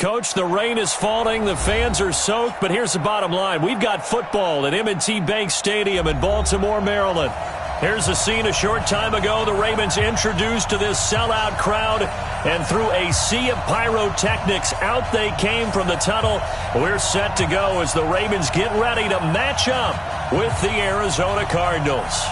Coach, the rain is falling, the fans are soaked, but here's the bottom line. We've got football at M&T Bank Stadium in Baltimore, Maryland. Here's a scene a short time ago. The Ravens introduced to this sellout crowd, and through a sea of pyrotechnics, out they came from the tunnel. We're set to go as the Ravens get ready to match up with the Arizona Cardinals.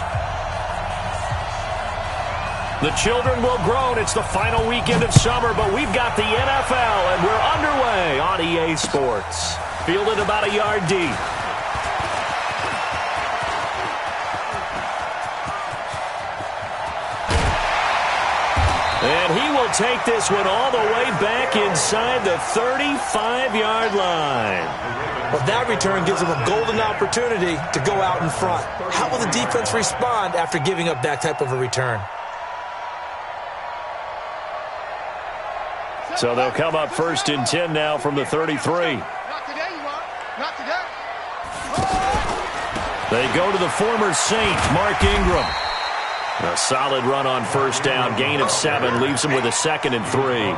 The children will groan. It's the final weekend of summer, but we've got the NFL, and we're underway on EA Sports. Fielded about a yard deep. And he will take this one all the way back inside the 35-yard line. Well, that return gives him a golden opportunity to go out in front. How will the defense respond after giving up that type of a return? So they'll come up 1st and 10 now from the 33. Not today, you are. Not today. They go to the former Saint, Mark Ingram. A solid run on 1st down. Gain of 7 leaves them with a 2nd and 3.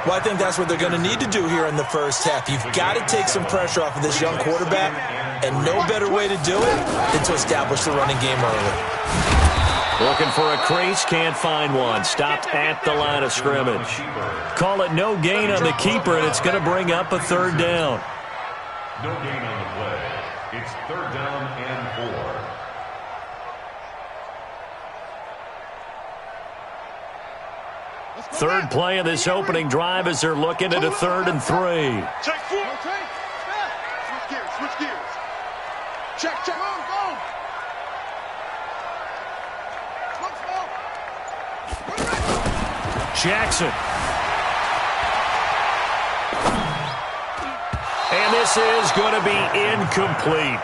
Well, I think that's what they're going to need to do here in the first half. You've got to take some pressure off of this young quarterback, and no better way to do it than to establish the running game early. Looking for a crease, can't find one. Stopped at the line of scrimmage. Call it no gain on the keeper, and it's going to bring up a 3rd down. No gain on the play. It's 3rd down and 4. Third play of this opening drive as they're looking at a 3rd and 3. Check 4. Switch gears. Switch gears. Check. Go. Jackson. And this is going to be incomplete.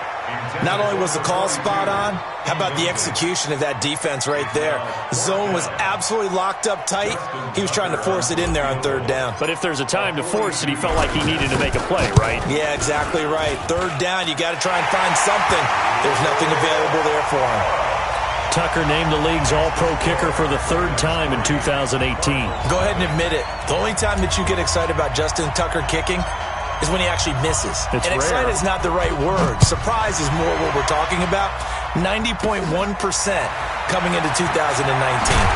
Not only was the call spot on, how about the execution of that defense right there? Zone was absolutely locked up tight. He was trying to force it in there on 3rd down. But if there's a time to force it, he felt like he needed to make a play, right? Yeah, exactly right. 3rd down, you got to try and find something. There's nothing available there for him. Tucker named the league's all-pro kicker for the 3rd time in 2018. Go ahead and admit it. The only time that you get excited about Justin Tucker kicking is when he actually misses. It's and rare. Excited is not the right word. Surprise is more what we're talking about. 90.1% coming into 2019.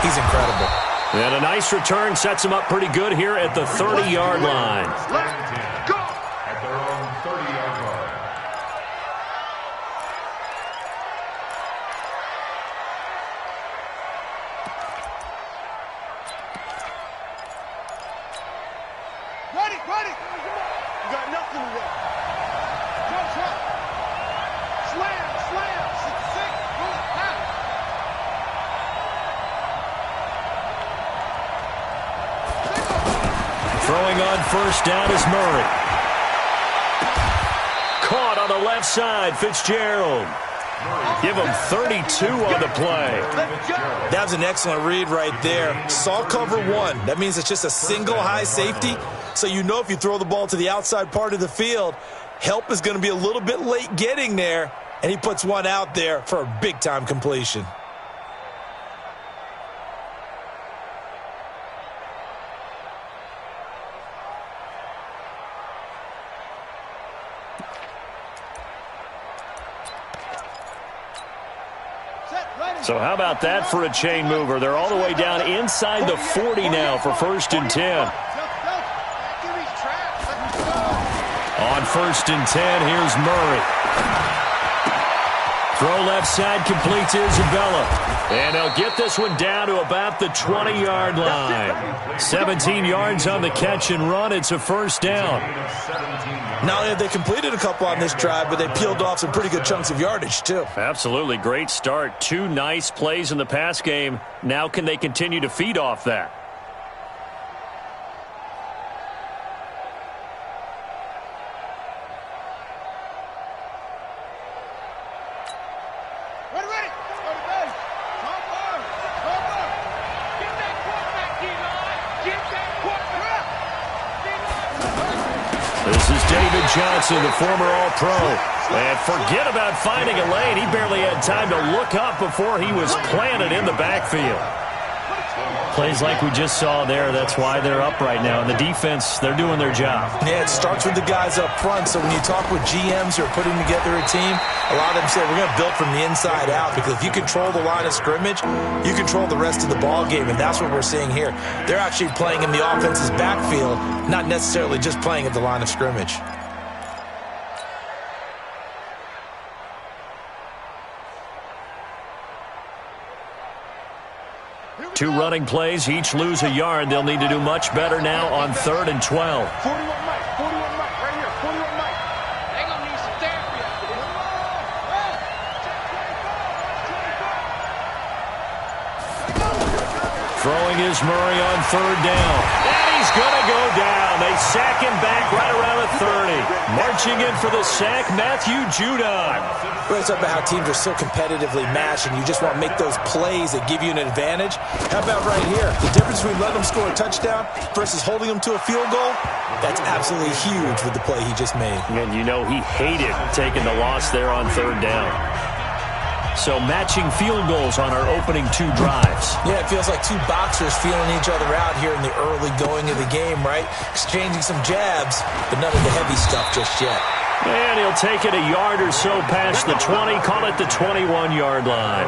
He's incredible. And a nice return sets him up pretty good here at the 30-yard line. Let's go! At their own 30-yard line. Ready. You got nothing to do. Drop. Slam. 6. Throwing on 1st down is Murray. Caught on the left side, Fitzgerald. Give him 32 on the play. That was an excellent read right there. Saw cover 1. That means it's just a single high safety. So you know if you throw the ball to the outside part of the field, help is going to be a little bit late getting there. And he puts one out there for a big-time completion. So how about that for a chain mover? They're all the way down inside the 40 now for 1st and 10. On 1st and 10, here's Murray. Throw left side, complete to Isabella. And they'll get this one down to about the 20-yard line. 17 yards on the catch and run. It's a 1st down. Not only have they completed a couple on this drive, but they peeled off some pretty good chunks of yardage, too. Absolutely. Great start. 2 nice plays in the pass game. Now can they continue to feed off that? This is David Johnson, the former All-Pro. And forget about finding a lane. He barely had time to look up before he was planted in the backfield. Plays like we just saw there, that's why they're up right now. And the defense, they're doing their job. Yeah, it starts with the guys up front. So when you talk with GMs who are putting together a team, a lot of them say we're going to build from the inside out, because if you control the line of scrimmage, you control the rest of the ball game, and that's what we're seeing here. They're actually playing in the offense's backfield, not necessarily just playing at the line of scrimmage. Two running plays, each lose a yard. They'll need to do much better now on 3rd and 12. 41 Mike, right here, 41 Mike. They gonna need some therapy after this. Throwing is Murray on 3rd down. And he's going to go down. They sack him back right around the 30. Marching in for the sack, Matthew Judon. It's about how teams are so competitively matched, and you just want to make those plays that give you an advantage. How about right here? The difference between letting them score a touchdown versus holding them to a field goal, that's absolutely huge with the play he just made. And you know he hated taking the loss there on 3rd down. So matching field goals on our opening 2 drives. Yeah, it feels like 2 boxers feeling each other out here in the early going of the game, right? Exchanging some jabs, but none of the heavy stuff just yet. And he'll take it a yard or so past the 20, call it the 21-yard line.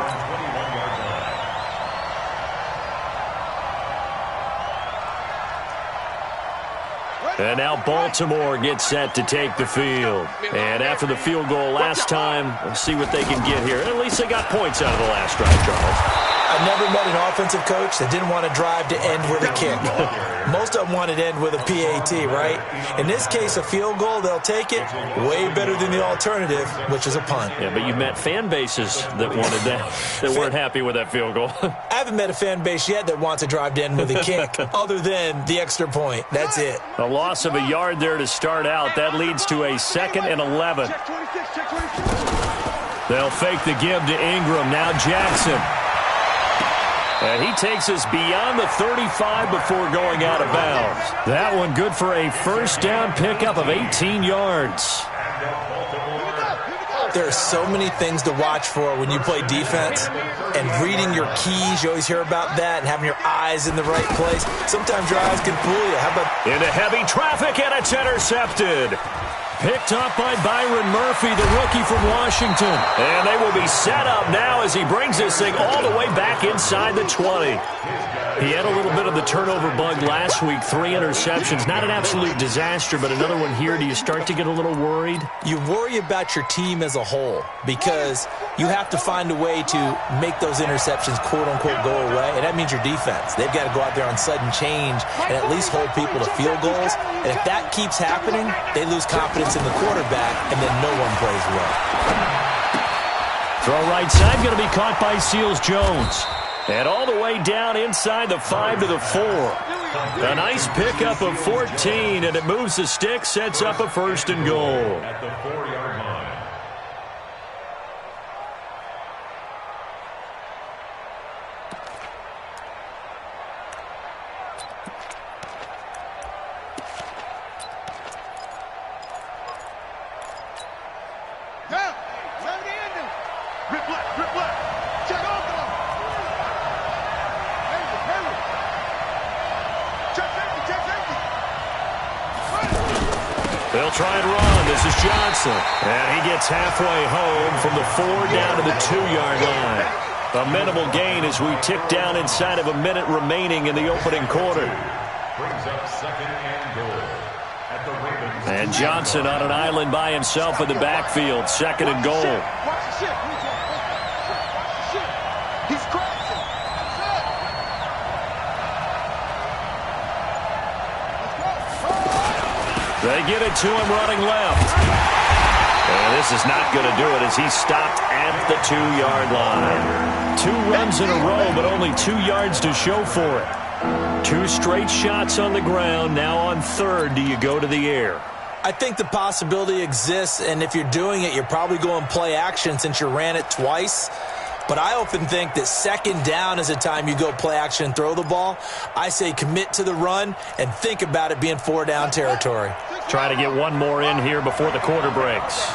And now Baltimore gets set to take the field. And after the field goal last time, we'll see what they can get here. At least they got points out of the last drive, Charles. I've never met an offensive coach that didn't want to drive to end with a kick. Most of them wanted to end with a PAT, right? In this case, a field goal, they'll take it. Way better than the alternative, which is a punt. Yeah, but you've met fan bases that wanted that, that weren't happy with that field goal. I haven't met a fan base yet that wants to drive to end with a kick, other than the extra point. That's it. A loss of a yard there to start out. That leads to a 2nd and 11. They'll fake the give to Ingram. Now Jackson. And he takes us beyond the 35 before going out of bounds. That one good for a 1st down pickup of 18 yards. There are so many things to watch for when you play defense. And reading your keys, you always hear about that, and having your eyes in the right place. Sometimes your eyes can fool you. How about into heavy traffic, and it's intercepted. Picked up by Byron Murphy, the rookie from Washington. And they will be set up now as he brings this thing all the way back inside the 20. He had a little bit of the turnover bug last week, 3 interceptions. Not an absolute disaster, but another one here. Do you start to get a little worried? You worry about your team as a whole, because you have to find a way to make those interceptions, quote-unquote, go away, and that means your defense. They've got to go out there on sudden change and at least hold people to field goals. And if that keeps happening, they lose confidence in the quarterback, and then no one plays well. Throw right side, going to be caught by Seals-Jones. And all the way down inside the 5 to the 4. A nice pickup of 14, and it moves the stick, sets up a 1st and goal. At the 4-yard line. They'll try and run. This is Johnson. And he gets halfway home from the 4 down to the 2-yard line. A minimal gain as we tick down inside of a minute remaining in the opening quarter. Brings up 2nd and goal. At the Ravens. And Johnson on an island by himself in the backfield. 2nd and goal. Watch the shit. He's crashing. They get it to him running left. And this is not going to do it as he's stopped at the 2-yard line. 2 runs in a row, but only 2 yards to show for it. 2 straight shots on the ground. Now on 3rd, do you go to the air? I think the possibility exists, and if you're doing it, you're probably going play action since you ran it twice. But I often think that 2nd down is a time you go play action and throw the ball. I say commit to the run and think about it being 4 down territory. Try to get one more in here before the quarter breaks.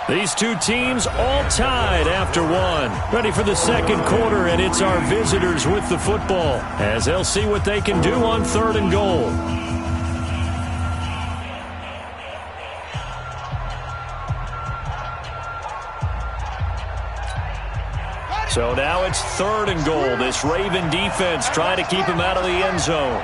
These two teams all tied after one. Ready for the second quarter, and it's our visitors with the football as they'll see what they can do on 3rd and goal. So now it's 3rd and goal. This Raven defense trying to keep him out of the end zone.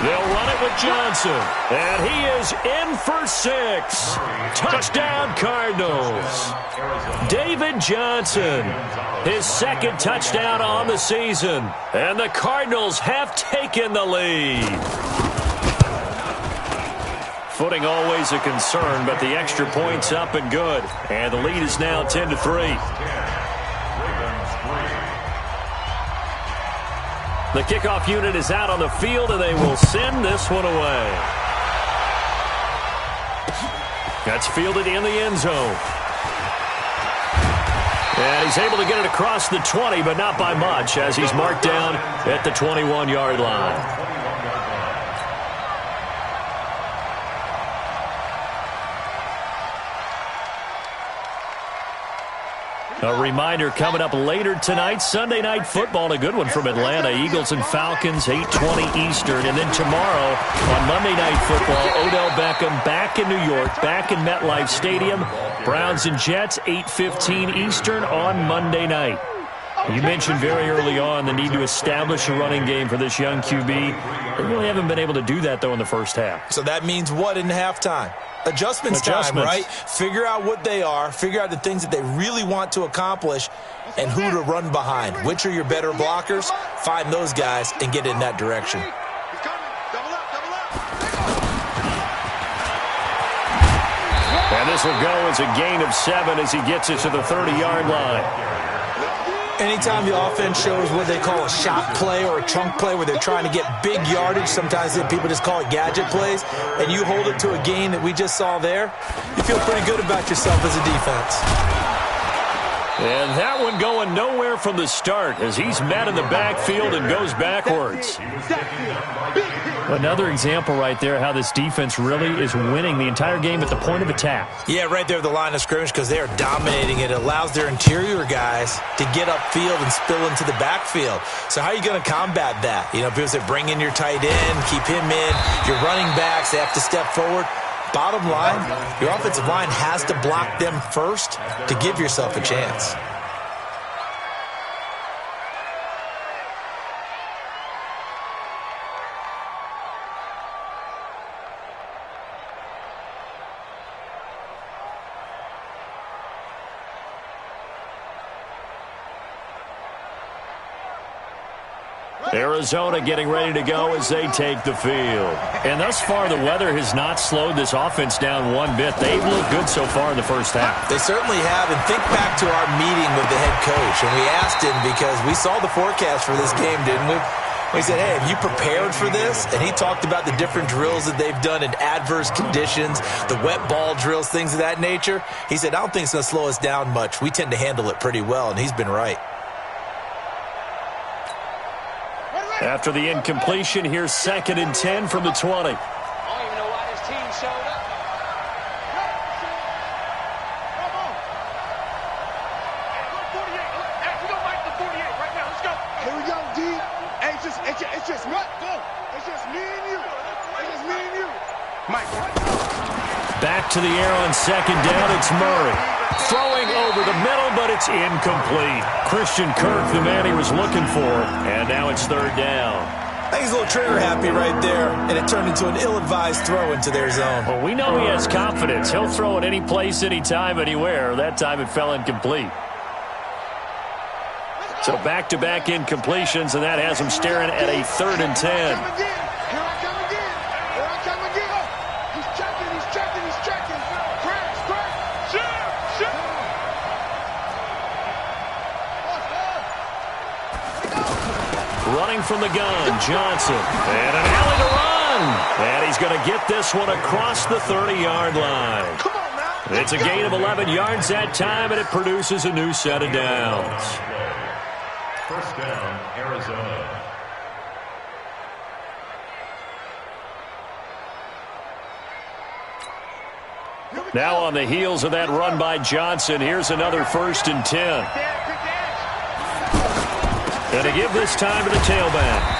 They'll run it with Johnson, and he is in for 6. Touchdown, Cardinals. David Johnson, his 2nd touchdown on the season, and the Cardinals have taken the lead. Footing always a concern, but the extra point's up and good, and the lead is now 10-3. The kickoff unit is out on the field, and they will send this one away. That's fielded in the end zone. And he's able to get it across the 20, but not by much, as he's marked down at the 21-yard line. A reminder coming up later tonight, Sunday Night Football, a good one from Atlanta. Eagles and Falcons, 8:20 Eastern. And then tomorrow on Monday Night Football, Odell Beckham back in New York, back in MetLife Stadium. Browns and Jets, 8:15 Eastern on Monday night. You mentioned very early on the need to establish a running game for this young QB. They really haven't been able to do that, though, in the first half. So that means what in halftime? Adjustments time, right? Figure out what they are, figure out the things that they really want to accomplish, and who to run behind. Which are your better blockers? Find those guys and get in that direction. And this will go as a gain of 7 as he gets it to the 30-yard line. Anytime the offense shows what they call a shot play or a chunk play where they're trying to get big yardage, sometimes people just call it gadget plays, and you hold it to a gain that we just saw there, you feel pretty good about yourself as a defense. And that one going nowhere from the start as he's met in the backfield and goes backwards. Another example right there how this defense really is winning the entire game at the point of attack. Yeah, right there at the line of scrimmage because they are dominating it. It allows their interior guys to get upfield and spill into the backfield. So how are you going to combat that? You know, people say bring in your tight end, keep him in. Your running backs, they have to step forward. Bottom line, your offensive line has to block them first to give yourself a chance. Arizona getting ready to go as they take the field. And thus far, the weather has not slowed this offense down one bit. They've looked good so far in the first half. They certainly have. And think back to our meeting with the head coach. And we asked him because we saw the forecast for this game, didn't we? We said, hey, have you prepared for this? And he talked about the different drills that they've done in adverse conditions, the wet ball drills, things of that nature. He said, I don't think it's going to slow us down much. We tend to handle it pretty well, and he's been right. After the incompletion, here's 2nd and 10 from the 20. I don't even know why this team showed up. Come on. 48. Hey, we don't like the 48 right now. Let's go. Here we go, D. Hey, it's just what? Go. It's just me and you. It's just me and you. Mike. Back to the air on 2nd down. It's Murray. Throwing over the middle, but it's incomplete. Christian Kirk, the man he was looking for, and now it's 3rd down. I think he's a little trigger happy right there, and it turned into an ill-advised throw into their zone. Well, we know he has confidence. He'll throw it any place, anytime, anywhere. That time it fell incomplete. So back-to-back incompletions, and that has him staring at a 3rd and 10. Running from the gun, Johnson. And an alley to run. And he's going to get this one across the 30-yard line. Come on now. It's a gain of 11 yards that time, and it produces a new set of downs. First down, Arizona. Now on the heels of that run by Johnson, here's another 1st and 10. And to give this time to the tailback.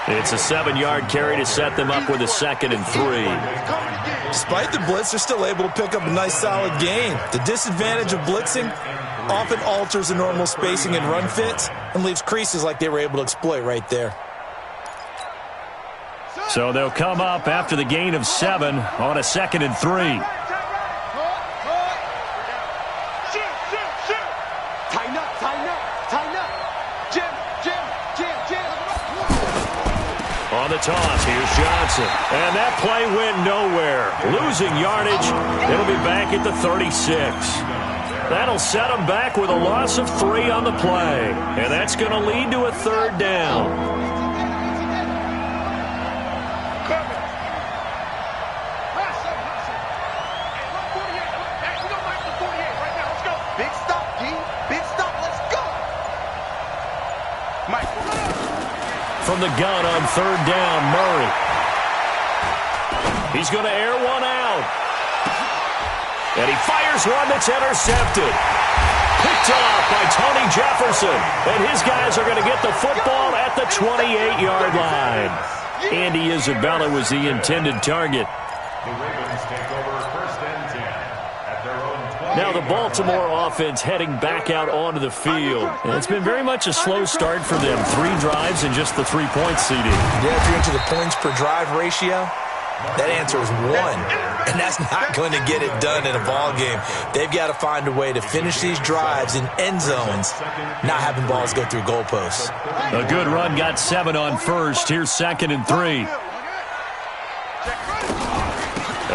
It's a 7-yard carry to set them up with a 2nd and 3. Despite the blitz, they're still able to pick up a nice solid gain. The disadvantage of blitzing often alters the normal spacing and run fits and leaves creases like they were able to exploit right there. So they'll come up after the gain of 7 on a 2nd and 3. On the toss, here's Johnson. And that play went nowhere. Losing yardage. It'll be back at the 36. That'll set them back with a loss of 3 on the play. And that's going to lead to a 3rd down. Big stop, G. Big stop. Let's go. Mike. From the gun on 3rd down, Murray. He's going to air one out. And he fires one that's intercepted. Picked off by Tony Jefferson. And his guys are going to get the football at the 28-yard line. Andy Isabella was the intended target. The Ravens take over 1st and 10 at their own 20. Now the Baltimore offense heading back out onto the field. And it's been very much a slow start for them. 3 drives and just the 3 points, CD. Yeah, if you're into the points per drive ratio, that answer is 1. And that's not going to get it done in a ball game. They've got to find a way to finish these drives in end zones, not having balls go through goalposts. A good run got 7 on 1st. Here's 2nd and 3.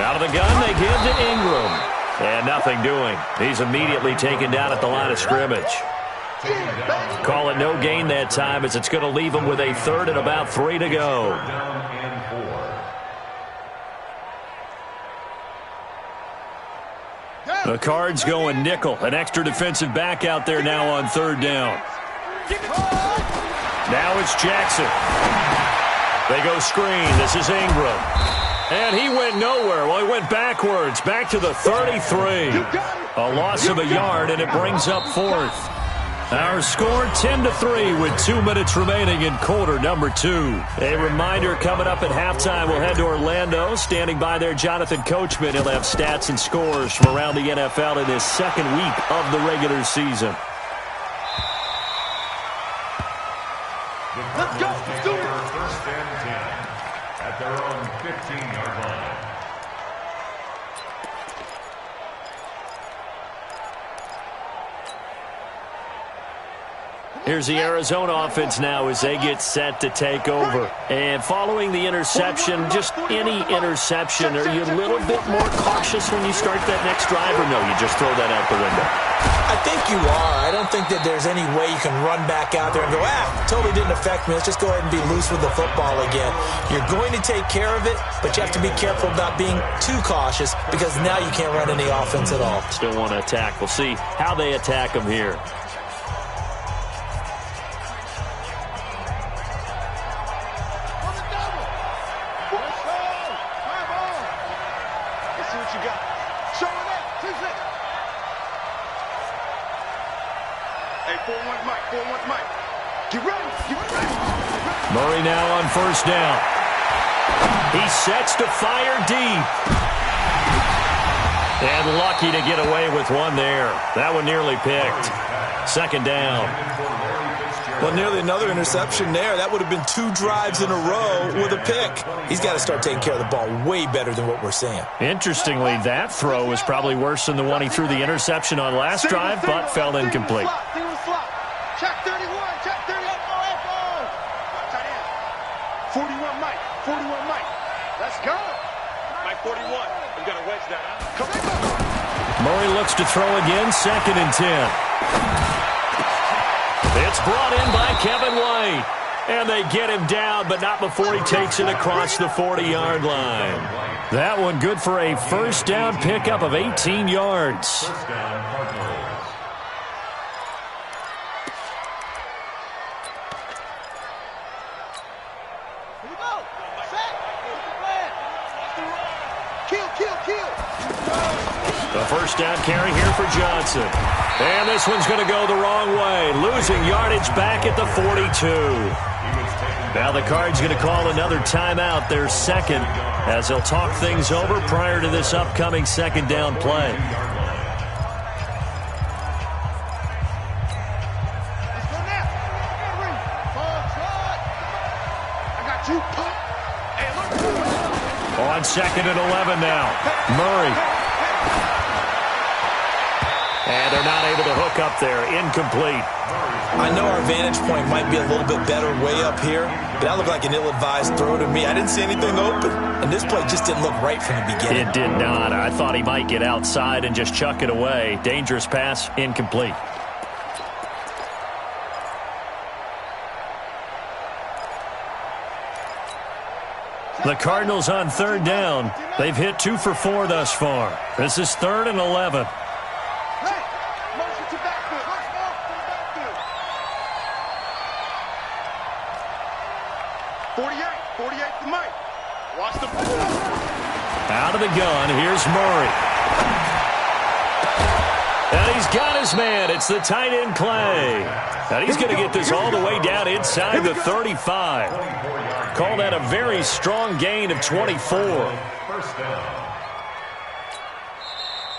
Out of the gun, they give to Ingram. And nothing doing. He's immediately taken down at the line of scrimmage. Call it no gain that time as it's going to leave him with a 3rd and about 3 to go. The Cards going nickel. An extra defensive back out there now on 3rd down. Now it's Jackson. They go screen. This is Ingram. And he went nowhere. Well, he went backwards. Back to the 33. A loss of a yard, and it brings up 4th. Our score 10-3 with 2 minutes remaining in quarter number 2. A reminder coming up at halftime, we'll head to Orlando. Standing by there, Jonathan Coachman. He'll have stats and scores from around the NFL in this 2nd week of the regular season. Let's go. Let's do it. 1st and 10 at their own 15-yard line. Here's the Arizona offense now as they get set to take over. And following the interception, just any interception, are you a little bit more cautious when you start that next drive, or no, you just throw that out the window? I think you are. I don't think that there's any way you can run back out there and go, totally didn't affect me. Let's just go ahead and be loose with the football again. You're going to take care of it, but you have to be careful about being too cautious because now you can't run any offense at all. Still want to attack. We'll see how they attack them here. Murray now on 1st down. He sets to fire deep. And lucky to get away with one there. That one nearly picked. 2nd down. Well, nearly another interception there. That would have been 2 drives in a row with a pick. He's got to start taking care of the ball way better than what we're seeing. Interestingly, that throw was probably worse than the one he threw the interception on last drive, but fell incomplete. Check 31, check 30. 41, Mike. 41, Mike. Let's go. Mike 41. We've got to wedge that out. Come on. Murray looks to throw again, 2nd and 10. It's brought in by Kevin White. And they get him down, but not before he takes it across the 40-yard line. That one good for a 1st down pickup of 18 yards. 1st down, Cardinals. Kill. The first down carry here for Johnson. And this one's going to go the wrong way. Losing yardage back at the 42. Now the Cards going to call another timeout, their second, as they'll talk things over prior to this upcoming second down play. On second and 11 now. Murray. And they're not able to hook up there. Incomplete. I know our vantage point might be a little bit better way up here, but that looked like an ill-advised throw to me. I didn't see anything open, and this play just didn't look right from the beginning. It did not. I thought he might get outside and just chuck it away. Dangerous pass, incomplete. The Cardinals on third down. They've hit 2 for 4 thus far. This is 3rd and 11. Out of the gun, here's Murray. And he's got his man. It's the tight end Clay. And he's going to get this all the way down inside the 35. Call that a very strong gain of 24.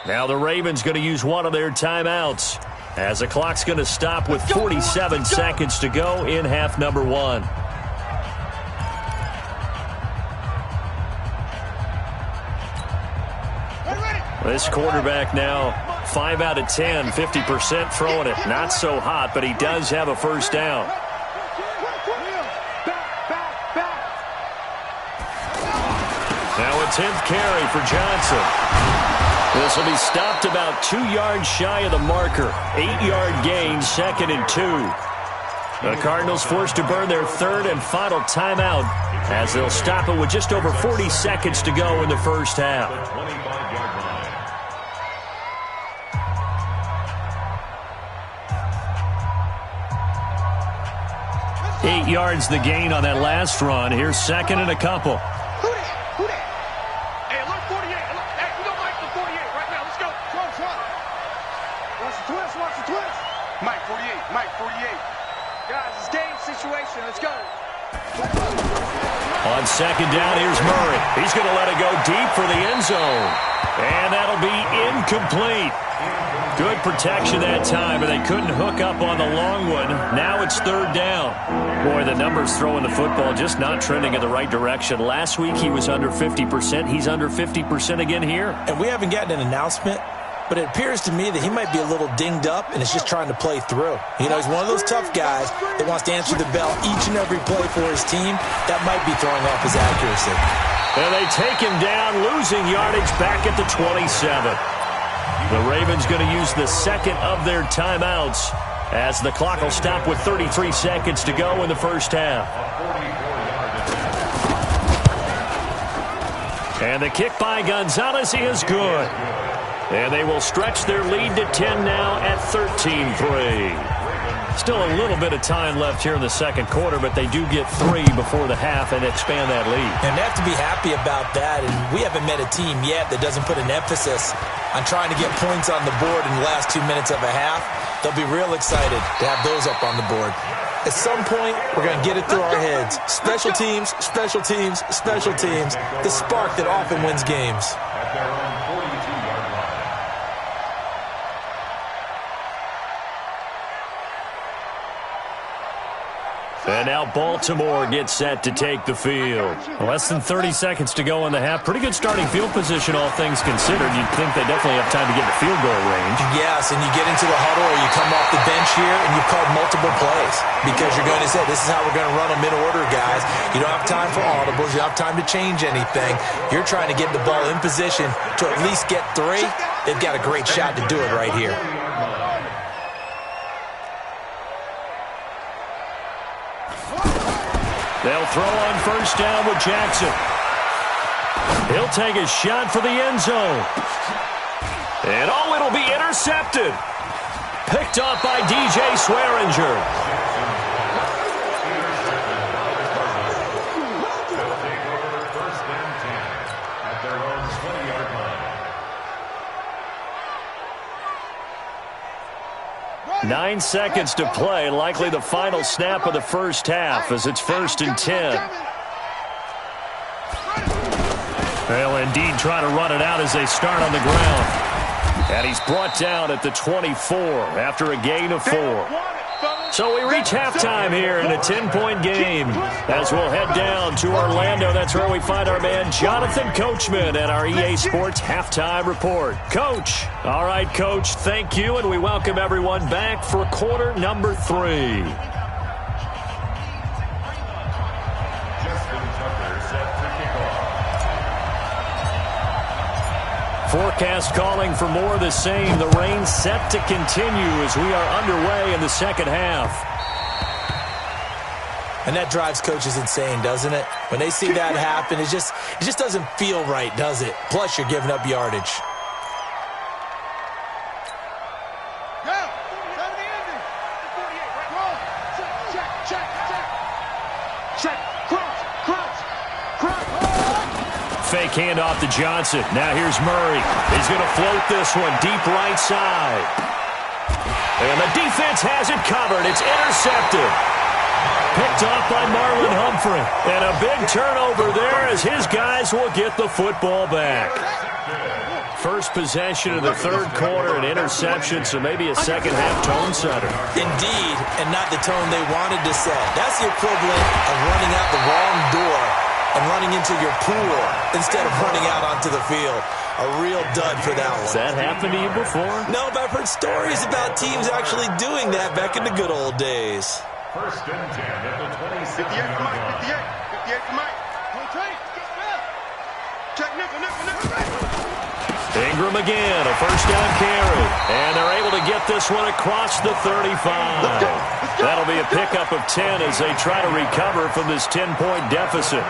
Now the Ravens going to use one of their timeouts, as the clock's going to stop with 47 seconds to go in half number 1. This quarterback now 5 out of 10, 50% throwing it. Not so hot, but he does have a first down. Now a 10th carry for Johnson. This will be stopped about 2 yards shy of the marker. 8-yard gain, 2nd and 2. The Cardinals forced to burn their 3rd and final timeout, as they'll stop it with just over 40 seconds to go in the first half. 8 yards the gain on that last run. Here's 2nd and a couple. Who that? Hey, look, 48. Look, hey, we don't like the 48 right now. Let's go. Watch the twist. Mike, 48. Guys, it's game situation. Let's go. On second down, here's Murray. He's going to let it go deep for the end zone. And that'll be incomplete. Good protection that time, but they couldn't hook up on the long one. Now it's 3rd down. Boy, the numbers throwing the football just not trending in the right direction. Last week he was under 50%. He's under 50% again here. And we haven't gotten an announcement, but it appears to me that he might be a little dinged up and is just trying to play through. You know, he's one of those tough guys that wants to answer the bell each and every play for his team. That might be throwing off his accuracy. And they take him down, losing yardage back at the 27. The Ravens going to use the 2nd of their timeouts, as the clock will stop with 33 seconds to go in the first half. And the kick by Gonzalez is good. And they will stretch their lead to 10 now at 13-3. Still a little bit of time left here in the second quarter, but they do get 3 before the half and expand that lead. And they have to be happy about that, and we haven't met a team yet that doesn't put an emphasis on trying to get points on the board in the last 2 minutes of a half. They'll be real excited to have those up on the board. At some point, we're going to get it through our heads. Special teams, special teams, special teams. The spark that often wins games. At their own 42-yard line. And now Baltimore gets set to take the field. Less than 30 seconds to go in the half. Pretty good starting field position, all things considered. You'd think they definitely have time to get the field goal range. Yes, and you get into the huddle or you come off the bench here and you've called multiple plays because you're going to say, this is how we're going to run them in order, guys. You don't have time for audibles. You don't have time to change anything. You're trying to get the ball in position to at least get 3. They've got a great shot to do it right here. They'll throw on first down with Jackson. He'll take a shot for the end zone. And oh, it'll be intercepted. Picked off by DJ Swearinger. 9 seconds to play, likely the final snap of the first half as it's 1st and 10. They'll indeed try to run it out as they start on the ground. And he's brought down at the 24 after a gain of 4. So we reach halftime here in a 10-point game. As we'll head down to Orlando, that's where we find our man Jonathan Coachman at our EA Sports Halftime Report. Coach. All right, Coach, thank you, and we welcome everyone back for quarter number 3. Forecast calling for more of the same. The rain set to continue as we are underway in the second half. And that drives coaches insane, doesn't it? When they see that happen, it just doesn't feel right, does it? Plus, you're giving up yardage. Fake handoff to Johnson. Now here's Murray. He's going to float this one deep right side. And the defense has it covered. It's intercepted. Picked off by Marlon Humphrey. And a big turnover there as his guys will get the football back. First possession of the third quarter, an interception, so maybe a second-half tone setter. Indeed, and not the tone they wanted to set. That's the equivalent of running out the wrong door and running into your pool instead of running out onto the field. A real dud for that one. Has that happened to you before? No, but I've heard stories about teams actually doing that back in the good old days. 1st and 10 at the 27. 58 for Mike. 58 for Mike. Check nickel. Ingram again, a first down carry. And they're able to get this one across the 35. That'll be a pickup of 10 as they try to recover from this 10-point deficit.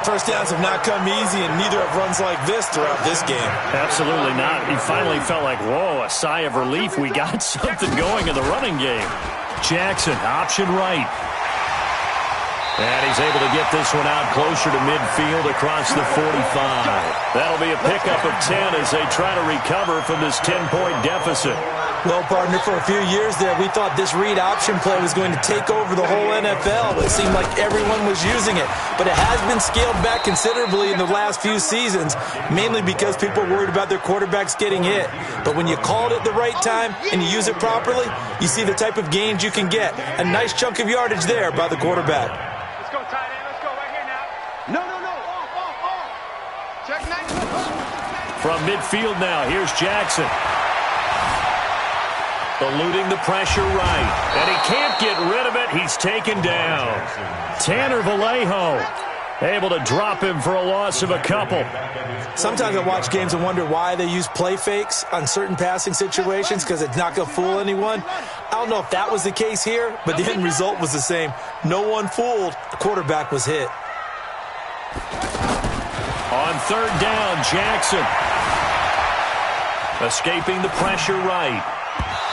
First downs have not come easy, and neither have runs like this throughout this game. Absolutely not. He finally felt like, whoa, a sigh of relief. We got something going in the running game. Jackson, option right. And he's able to get this one out closer to midfield across the 45. That'll be a pickup of 10 as they try to recover from this 10-point deficit. Well, partner, for a few years there, we thought this read option play was going to take over the whole NFL. It seemed like everyone was using it. But it has been scaled back considerably in the last few seasons, mainly because people are worried about their quarterbacks getting hit. But when you call it at the right time and you use it properly, you see the type of gains you can get. A nice chunk of yardage there by the quarterback. Let's go, tight end. Let's go right here now. No. Off. Check 9. From midfield now, here's Jackson. Eluding the pressure right. And he can't get rid of it. He's taken down. Tanner Vallejo able to drop him for a loss of a couple. Sometimes I watch games and wonder why they use play fakes on certain passing situations because it's not going to fool anyone. I don't know if that was the case here, but the end result was the same. No one fooled. The quarterback was hit. On 3rd down, Jackson. Escaping the pressure right.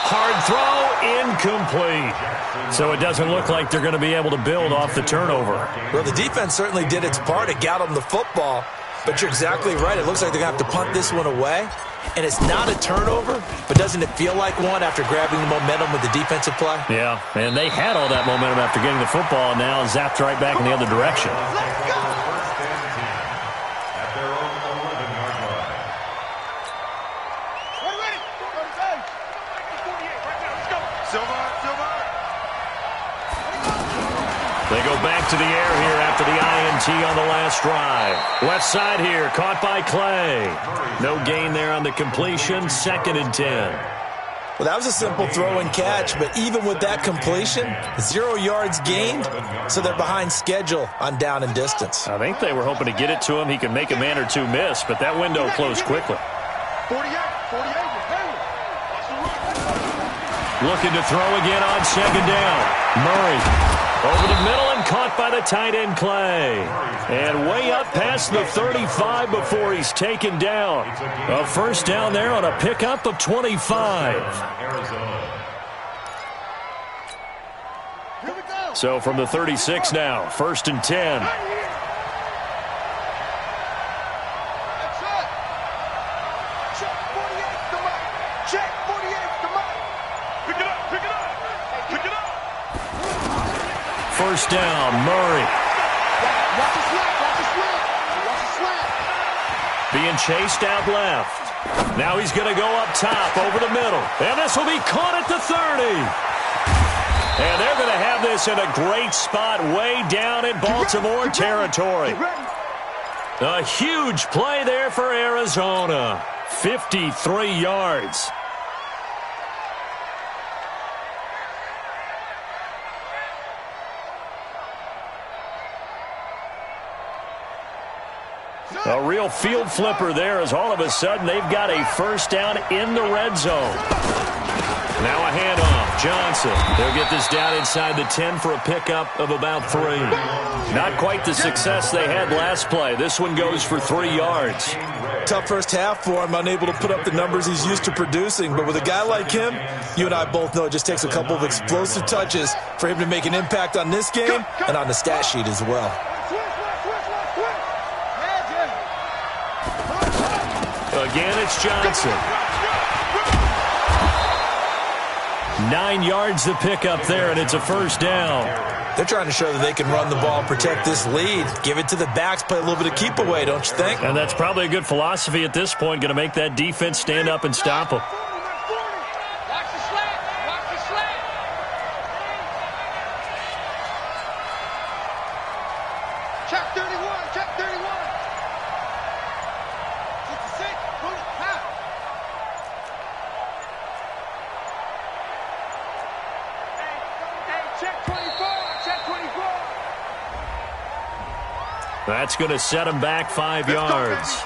Hard throw, incomplete. So it doesn't look like they're going to be able to build off the turnover. Well, the defense certainly did its part. It got them the football. But you're exactly right. It looks like they're going to have to punt this one away. And it's not a turnover, but doesn't it feel like one after grabbing the momentum with the defensive play? Yeah, and they had all that momentum after getting the football and now zapped right back in the other direction. They go back to the air here after the INT on the last drive. Left side here, caught by Clay. No gain there on the completion, 2nd and 10. Well, that was a simple throw and catch, but even with that completion, 0 yards gained, so they're behind schedule on down and distance. I think they were hoping to get it to him. He could make a man or two miss, but that window closed quickly. 48. Looking to throw again on 2nd down. Murray over the middle and caught by the tight end Clay. And way up past the 35 before he's taken down. A first down there on a pickup of 25. So from the 36 now, 1st and 10. Check 48 to Mike. Pick it up. first down. Murray. Watch the slant. Watch the slant. Watch the slant. Being chased out left. Now he's going to go up top over the middle. And this will be caught at the 30. And they're going to have this in a great spot way down in Baltimore territory. A huge play there for Arizona. 53 yards. A real field flipper there as all of a sudden they've got a first down in the red zone. Now a handoff. Johnson. They'll get this down inside the 10 for a pickup of about 3. Not quite the success they had last play. This one goes for 3 yards. Tough first half for him, unable to put up the numbers he's used to producing. But with a guy like him, you and I both know it just takes a couple of explosive touches for him to make an impact on this game and on the stat sheet as well. Again, it's Johnson. 9 yards to pick up there, and it's a first down. They're trying to show that they can run the ball and protect this lead. Give it to the backs, play a little bit of keep away, don't you think? And that's probably a good philosophy at this point, going to make that defense stand up and stop them. Watch the slant. Watch the slant. Check 31. Check 31. 66. Pull it. Half. Hey, check 24. Check 24. That's going to set them back 5 yards.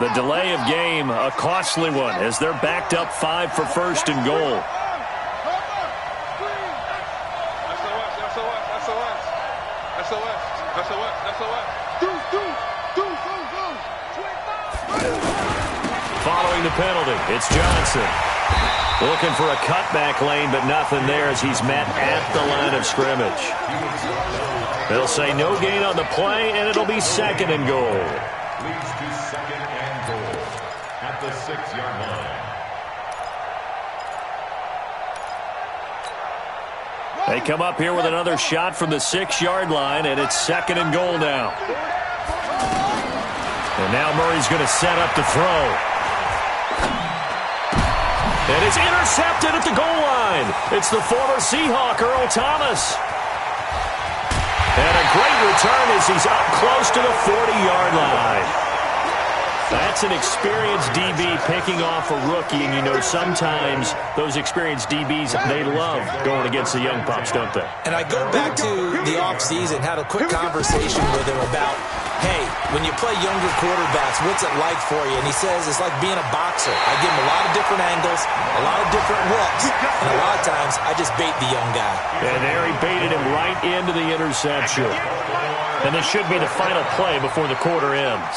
The delay of game, a costly one, as they're backed up 5 for first and goal. Following the penalty, it's Johnson. Looking for a cutback lane, but nothing there as he's met at the line of scrimmage. They'll say no gain on the play, and it'll be second and goal. Leads to second and goal at the 6-yard line. They come up here with another shot from the 6-yard line, and it's second and goal now. And now Murray's going to set up to throw. And it's intercepted at the goal line. It's the former Seahawk, Earl Thomas. And a great return as he's up close to the 40-yard line. That's an experienced DB picking off a rookie, and you know sometimes those experienced DBs, they love going against the young pups, don't they? And I go back to the offseason, had a quick conversation with him about, hey, when you play younger quarterbacks, what's it like for you? And he says it's like being a boxer. I give him a lot of different angles, a lot of different looks, and a lot of times I just bait the young guy. And there he baited him right into the interception. And this should be the final play before the quarter ends.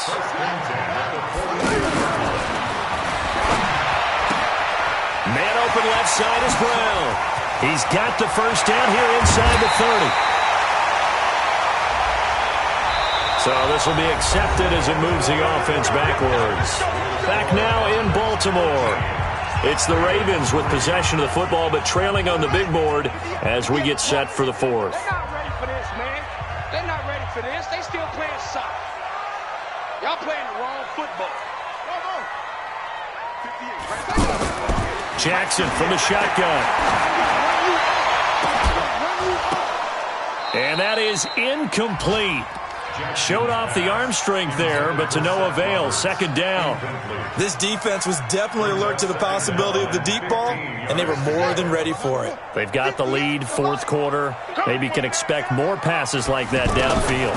Man open left side is Brown. He's got the first down here inside the 30. So this will be accepted as it moves the offense backwards. Back now in Baltimore. It's the Ravens with possession of the football, but trailing on the big board as we get set for the fourth. They're not ready for this, man. They're not ready for this. They still playing soccer. Y'all playing the wrong football. Jackson from the shotgun. And that is incomplete. Showed off the arm strength there, but to no avail. Second down. This defense was definitely alert to the possibility of the deep ball, and they were more than ready for it. They've got the lead, fourth quarter. Maybe can expect more passes like that downfield.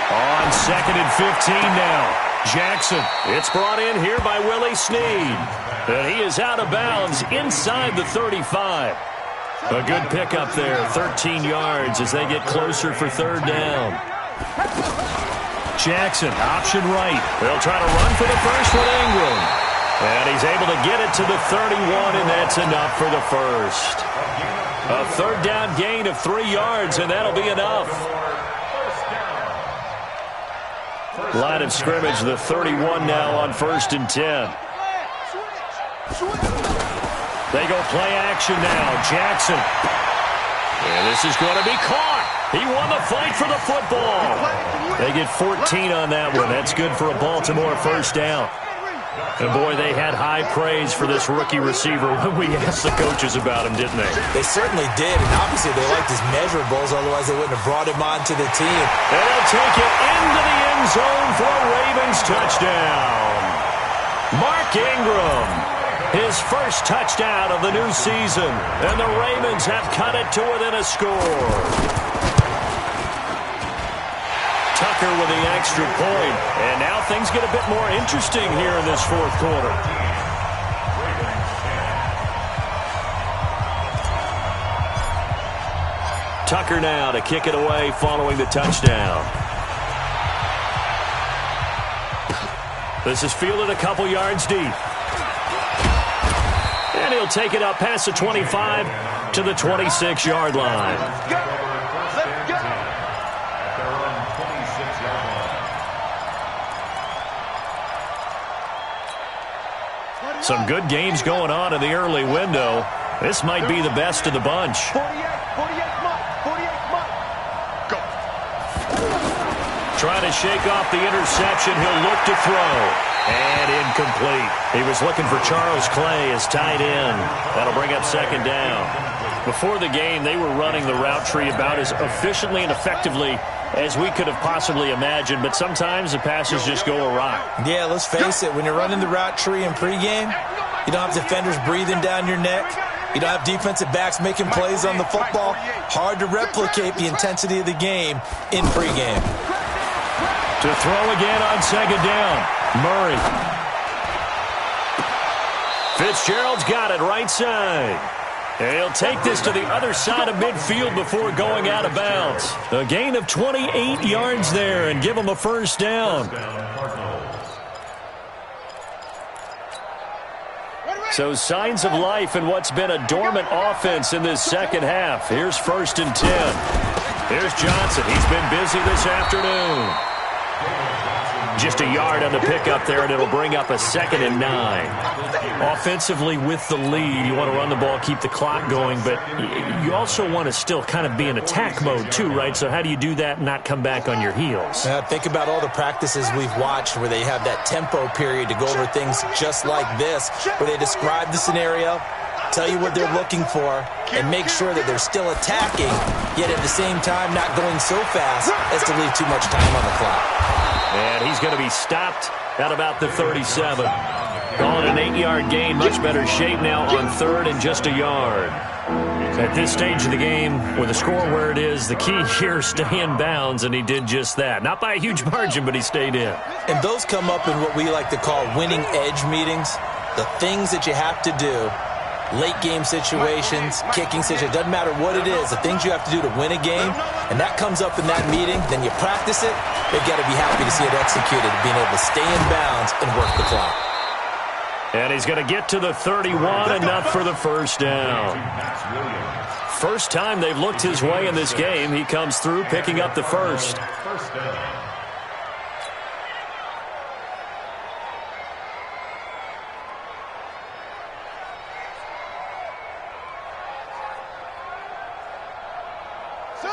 On second and 15 now. Jackson. It's brought in here by Willie Snead. And he is out of bounds inside the 35. A good pickup there, 13 yards as they get closer for third down. Jackson, option right. They'll try to run for the first with Ingram. And he's able to get it to the 31, and that's enough for the first. A third down gain of 3 yards, and that'll be enough. Line of scrimmage, the 31 now on 1st and 10. They go play action now. Jackson. And this is going to be caught. He won the fight for the football. They get 14 on that one. That's good for a Baltimore first down. And, boy, they had high praise for this rookie receiver when we asked the coaches about him, didn't they? They certainly did, and obviously they liked his measurables, otherwise they wouldn't have brought him onto the team. They'll take it into the end zone for a Ravens touchdown. Mark Ingram, his first touchdown of the new season, and the Ravens have cut it to within a score. Tucker with the extra point, and now things get a bit more interesting here in this fourth quarter. Tucker now to kick it away following the touchdown. This is fielded a couple yards deep. And he'll take it up past the 25 to the 26-yard line. Some good games going on in the early window. This might be the best of the bunch. 48 Go. Trying to shake off the interception. He'll look to throw. And incomplete. He was looking for Charles Clay as tight end. That'll bring up second down. Before the game, they were running the route tree about as efficiently and effectively as we could have possibly imagined, but sometimes the passes just go awry. Yeah, let's face it, when you're running the route tree in pregame, you don't have defenders breathing down your neck. You don't have defensive backs making plays on the football. Hard to replicate the intensity of the game in pregame. To throw again on second down, Murray. Fitzgerald's got it right side. And he'll take this to the other side of midfield before going out of bounds. A gain of 28 yards there and give him a first down. So signs of life in what's been a dormant offense in this second half. Here's 1st and 10. Here's Johnson. He's been busy this afternoon. Just a yard on the pickup there, and it'll bring up a 2nd and 9. Offensively with the lead, you want to run the ball, keep the clock going, but you also want to still kind of be in attack mode too, right? So how do you do that and not come back on your heels? Think about all the practices we've watched where they have that tempo period to go over things just like this, where they describe the scenario, tell you what they're looking for, and make sure that they're still attacking, yet at the same time not going so fast as to leave too much time on the clock. And he's going to be stopped at about the 37. Calling an 8-yard gain, much better shape now on 3rd and just a yard. At this stage of the game, with the score where it is, the key here is stay in bounds, and he did just that. Not by a huge margin, but he stayed in. And those come up in what we like to call winning edge meetings, the things that you have to do. Late game situations, kicking situations, doesn't matter what it is, the things you have to do to win a game, and that comes up in that meeting, then you practice it, they've got to be happy to see it executed, being able to stay in bounds and work the clock. And he's going to get to the 31, enough for the first down. First time they've looked his way in this game, he comes through picking up the first.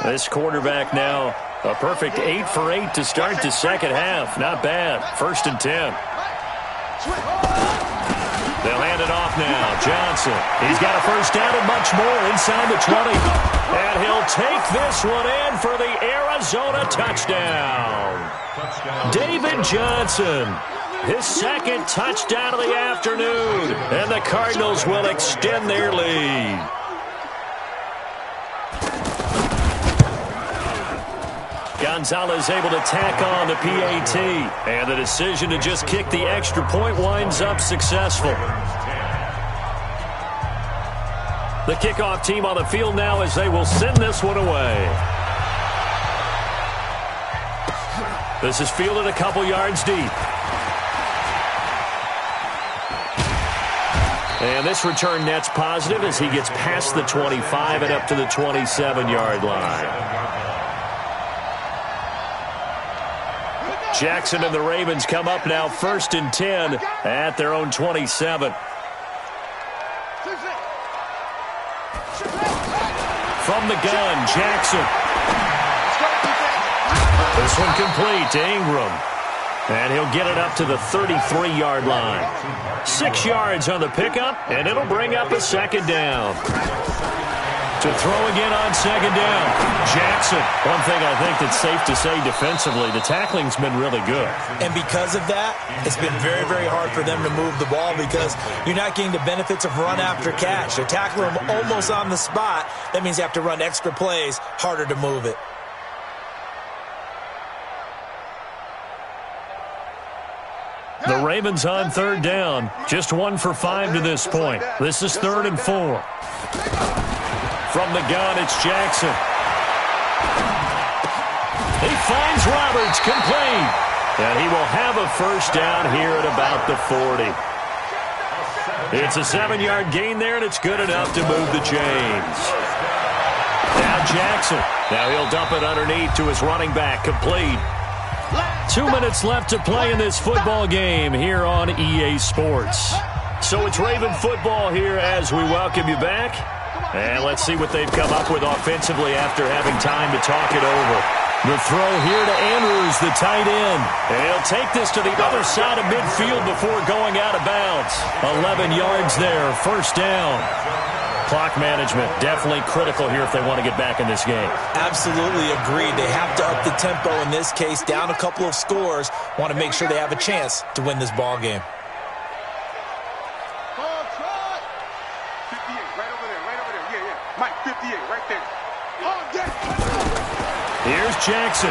This quarterback now, a perfect 8 for 8 to start the second half. Not bad. 1st and 10. They'll hand it off now. Johnson. He's got a first down and much more inside the 20. And he'll take this one in for the Arizona touchdown. David Johnson. His 2nd touchdown of the afternoon. And the Cardinals will extend their lead. Gonzalez able to tack on the PAT. And the decision to just kick the extra point winds up successful. The kickoff team on the field now as they will send this one away. This is fielded a couple yards deep. And this return net's positive as he gets past the 25 and up to the 27-yard line. Jackson and the Ravens come up now 1st and 10 at their own 27. From the gun, Jackson. This one complete to Ingram. And he'll get it up to the 33-yard line. 6 yards on the pickup, and it'll bring up a second down. To throw again on second down, Jackson. One thing I think that's safe to say defensively, the tackling's been really good. And because of that, it's been very, very hard for them to move the ball because you're not getting the benefits of run after catch. They're tackling them almost on the spot. That means you have to run extra plays, harder to move it. The Ravens on third down. Just 1 for 5 to this point. This is 3rd and 4. From the gun, it's Jackson. He finds Roberts, complete. And he will have a first down here at about the 40. It's a 7-yard gain there, and it's good enough to move the chains. Now Jackson. Now he'll dump it underneath to his running back, complete. 2 minutes left to play in this football game here on EA Sports. So it's Raven football here as we welcome you back. And let's see what they've come up with offensively after having time to talk it over. The throw here to Andrews, the tight end. And he'll take this to the other side of midfield before going out of bounds. 11 yards there, first down. Clock management definitely critical here if they want to get back in this game. Absolutely agreed. They have to up the tempo in this case, down a couple of scores. Want to make sure they have a chance to win this ball game. Here's Jackson.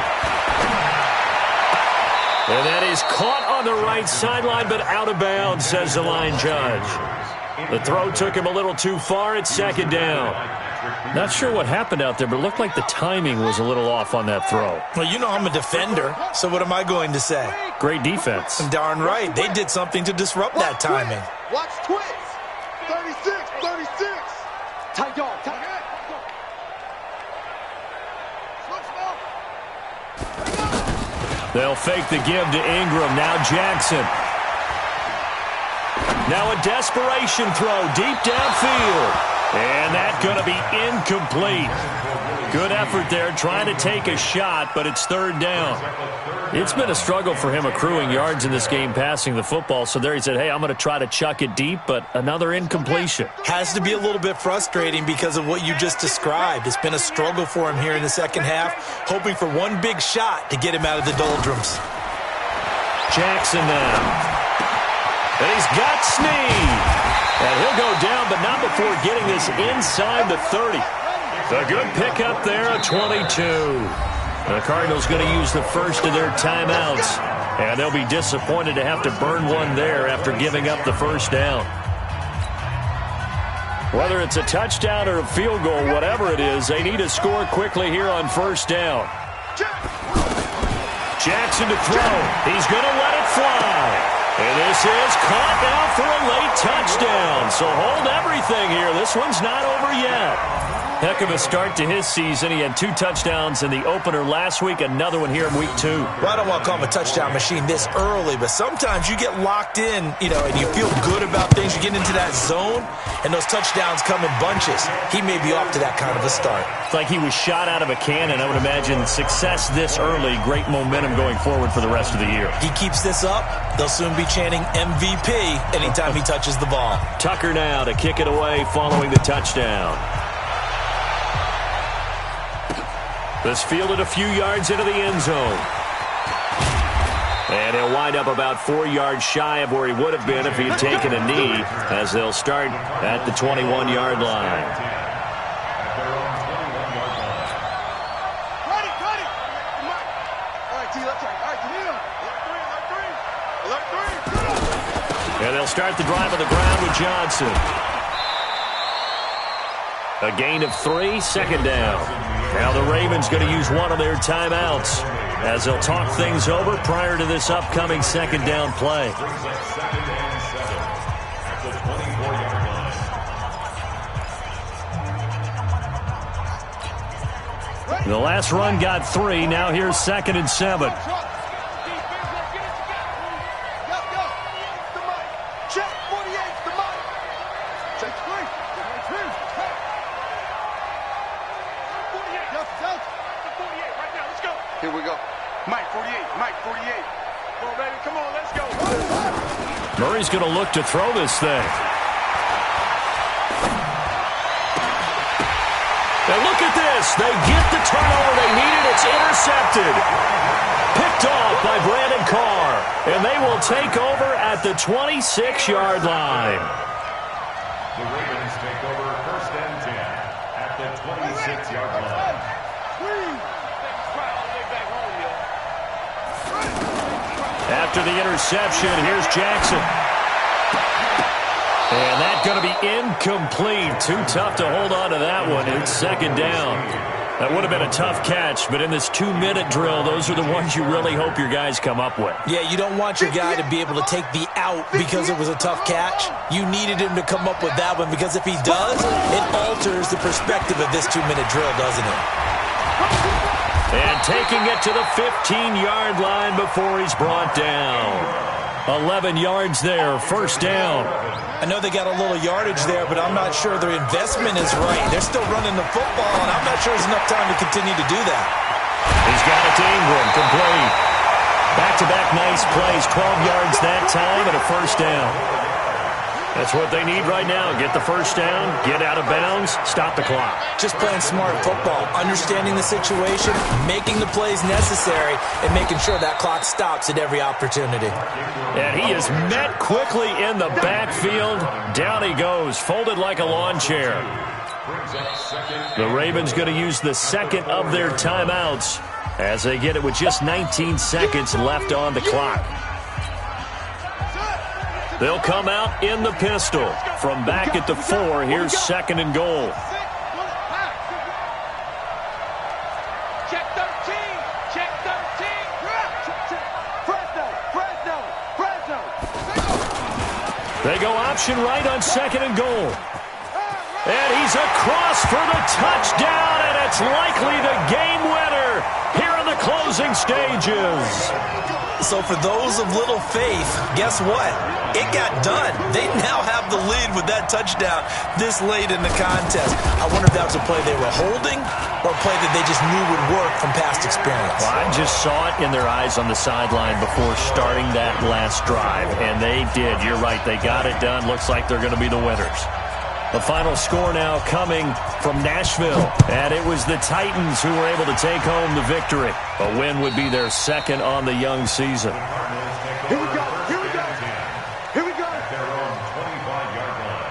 And that is caught on the right sideline, but out of bounds, says the line judge. The throw took him a little too far. It's second down. Not sure what happened out there, but it looked like the timing was a little off on that throw. Well, you know I'm a defender, so what am I going to say? Great defense. Darn right. They did something to disrupt that timing. Watch twist. 36, 36. Tight dog, tight. They'll fake the give to Ingram. Now Jackson. Now a desperation throw deep downfield. And that's going to be incomplete. Good effort there trying to take a shot, but it's third down. It's been a struggle for him accruing yards in this game passing the football. So there he said, hey, I'm going to try to chuck it deep, but another incompletion. Has to be a little bit frustrating because of what you just described. It's been a struggle for him here in the second half, hoping for one big shot to get him out of the doldrums. Jackson now. And he's got Snead. And he'll go down, but not before getting this inside the 30. A good pickup there, a 22. The Cardinals going to use the first of their timeouts. And they'll be disappointed to have to burn one there after giving up the first down. Whether it's a touchdown or a field goal, whatever it is, they need to score quickly here on first down. Jackson to throw. He's going to let it fly. And this is caught now for a late touchdown. So hold everything here. This one's not over yet. Heck of a start to his season. He had 2 touchdowns in the opener last week, another one here in week 2. Well, I don't want to call him a touchdown machine this early, but sometimes you get locked in, and you feel good about things. You get into that zone, and those touchdowns come in bunches. He may be off to that kind of a start. It's like he was shot out of a cannon. I would imagine success this early, great momentum going forward for the rest of the year. He keeps this up, they'll soon be chanting MVP anytime he touches the ball. Tucker now to kick it away following the touchdown. This fielded a few yards into the end zone. And he'll wind up about 4 yards shy of where he would have been if he had taken a knee, as they'll start at the 21-yard line. And they'll start the drive on the ground with Johnson. A gain of 3, second down. Now the Ravens going to use one of their timeouts as they'll talk things over prior to this upcoming second down play. The last run got 3. Now here's 2nd and 7. Here we go. Mike 48. Mike 48. Come on, baby. Come on. Let's go. Murray's going to look to throw this thing. And look at this. They get the turnover they needed. It's intercepted. Picked off by Brandon Carr. And they will take over at the 26-yard line. The Ravens take over 1st and 10 at the 26-yard line. After the interception, here's Jackson. And that's going to be incomplete. Too tough to hold on to that one. It's 2nd down. That would have been a tough catch, but in this 2-minute drill, those are the ones you really hope your guys come up with. Yeah, you don't want your guy to be able to take the out because it was a tough catch. You needed him to come up with that one because if he does, it alters the perspective of this 2-minute drill, doesn't it? And taking it to the 15-yard line before he's brought down. 11 yards there, 1st down. I know they got a little yardage there, but I'm not sure their investment is right. They're still running the football, and I'm not sure there's enough time to continue to do that. He's got it to Ingram, complete. Back-to-back nice plays, 12 yards that time and a 1st down. That's what they need right now. Get the 1st down, get out of bounds, stop the clock. Just playing smart football, understanding the situation, making the plays necessary, and making sure that clock stops at every opportunity. And he is met quickly in the backfield. Down he goes, folded like a lawn chair. The Ravens going to use the 2nd of their timeouts as they get it with just 19 seconds left on the clock. They'll come out in the pistol. From back at the 4, here's 2nd and goal. Check 13. Check 13. Fresno. They go option right on 2nd and goal. And he's across for the touchdown, and it's likely the game winner here in the closing stages. So for those of little faith, guess what? It got done. They now have the lead with that touchdown this late in the contest. I wonder if that was a play they were holding or a play that they just knew would work from past experience. Well, I just saw it in their eyes on the sideline before starting that last drive, and they did. You're right. They got it done. Looks like they're going to be the winners. The final score now coming from Nashville, and it was the Titans who were able to take home the victory. A win would be their 2nd on the young season. Here we go. Here we go. Here we go. At their own 25-yard line.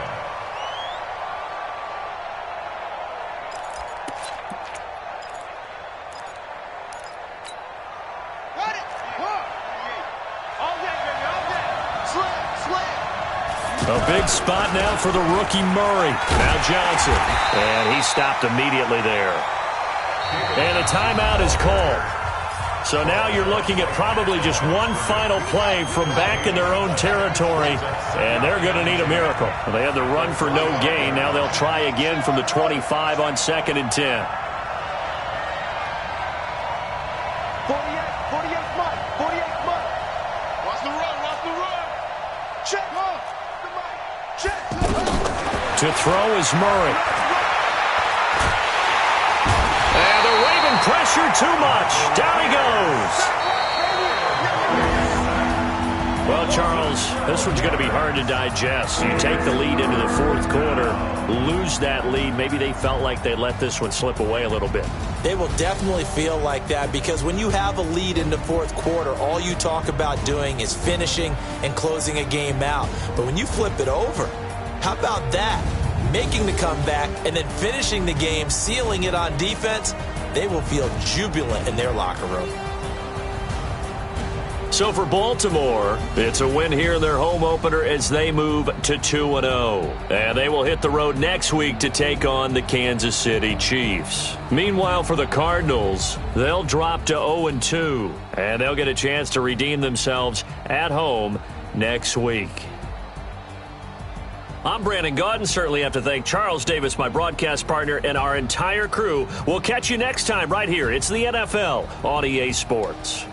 Got it. All day, baby. All day. Slam. A big spot now for the rookie Murray. Now Johnson. And he stopped immediately there. And a timeout is called. So now you're looking at probably just one final play from back in their own territory. And they're going to need a miracle. They had the run for no gain. Now they'll try again from the 25 on 2nd and 10. 48 Mike. 48 Mike. Watch the run. Check. Check. To throw is Murray. And the Raven pressure too much. Down he goes. Well, Charles, this one's going to be hard to digest. You take the lead into the 4th quarter, lose that lead. Maybe they felt like they let this one slip away a little bit. They will definitely feel like that because when you have a lead in the 4th quarter, all you talk about doing is finishing and closing a game out. But when you flip it over, how about that? Making the comeback and then finishing the game, sealing it on defense, they will feel jubilant in their locker room. So for Baltimore, it's a win here in their home opener as they move to 2-0. And they will hit the road next week to take on the Kansas City Chiefs. Meanwhile, for the Cardinals, they'll drop to 0-2. And they'll get a chance to redeem themselves at home next week. I'm Brandon Gaudin. Certainly have to thank Charles Davis, my broadcast partner, and our entire crew. We'll catch you next time right here. It's the NFL on EA Sports.